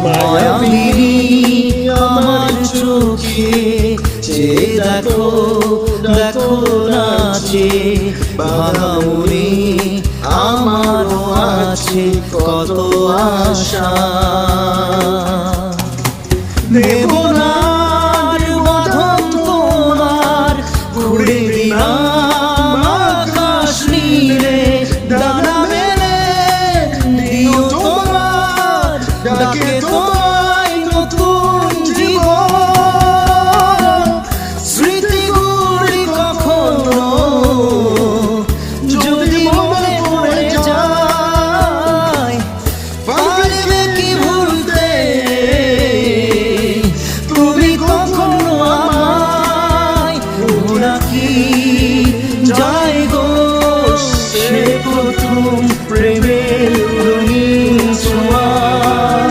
মায়াবিনী আমার চোখে যে দেখো দেখো নাচে বাহামুনি আমারও আছে কত আশা দেব